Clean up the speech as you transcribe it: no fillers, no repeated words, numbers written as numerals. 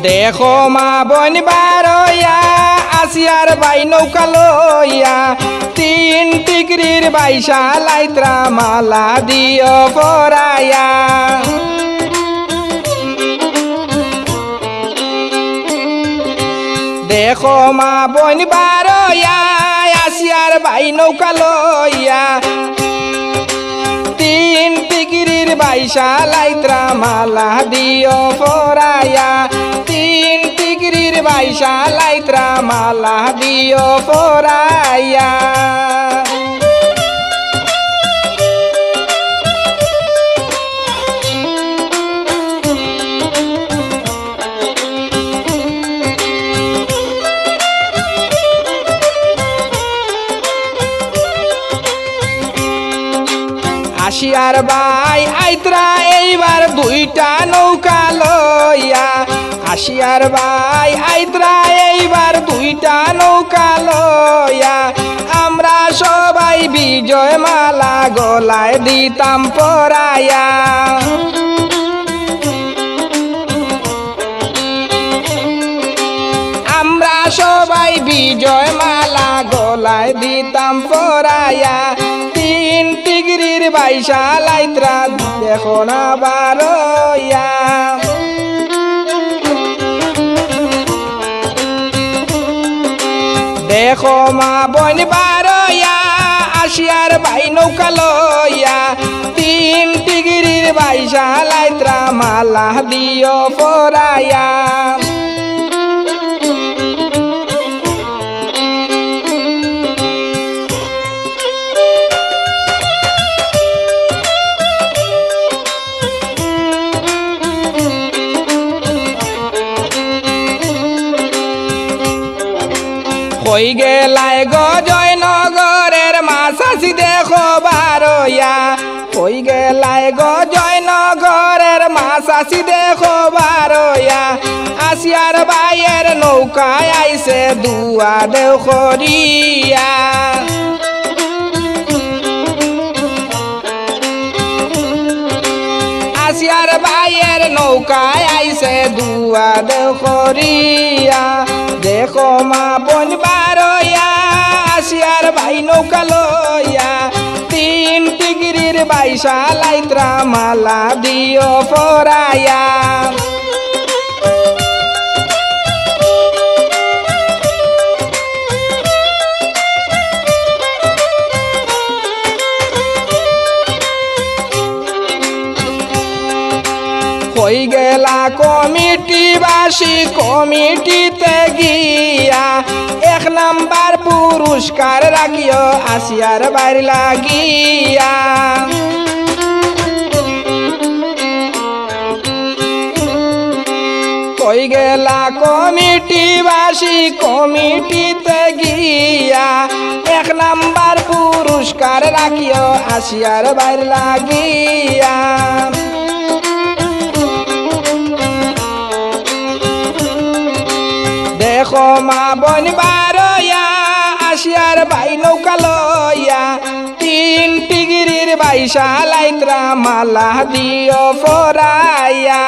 দেখো মা বোন বারইয়া আসিয়ার বাই নৌকা লইয়া 3 টিকরির বাইশা লাইত্রা মালা দিও পরাইয়া। দেখো মা বোন বারইয়া আসিয়ার বাই নৌকা লইয়া 3 টিকরির বাইশা লাইত্রা মালা দিও পরাইয়া। 3 টিকরির বাইশা লাইত্রা মালা দিও পরাইয়া। আসিয়ার বাই আইত্রা এইবার 2টা নৌকা লইয়া। আসিয়ার বাই আইত্রা এইবার 2টা নৌকা লইয়া। আমরা সবাই বিজয় মালা গলায় দিতাম পরাইয়া। আমরা সবাই বিজয় মালা গলায় দিতাম পরাইয়া। 3 টিকরির বাইশা লাইত্রা দেখো না বারইয়া। দেখো মা বোন বারইয়া আসিয়ার বাই নৌকা লইয়া 3 টিকরির বাইশা লাইত্রা মালা দিও পরাইয়া। কই গেলায় গো জয়নগরের মাছাসি দেখো বারইয়া। কই গেলায় গো জয়নগরের মাছাসি দেখো বারইয়া। আসিয়ার বাইয়ের নৌকায় আইছে দুয়া দেও করিয়া। আসিয়ার বাইয়ের নৌকায় আইছে দুয়া দেও করিয়া। দেখো মা বোন বারইয়া আসিয়ার বাই নৌকা লইয়া 3 টিকরির বাইশা লাইত্রা মালা দিও পরাইয়া। কই গেলা কমিটিবাসী কমিটিতে গিয়া 1 নাম্বার পুরস্কার রাখিও আসিয়ার বাইর লাগিয়া। কই গেলা কমিটিবাসী কমিটিতে গিয়া 1 নাম্বার পুরস্কার রাখিও আসিয়ার বাইর লাগিয়া। দেখো মা বোন বারইয়া আসিয়ার বাই নৌকা লইয়া 3 টিকরির বাইশা লাইত্রা মালা দিও পরাইয়া।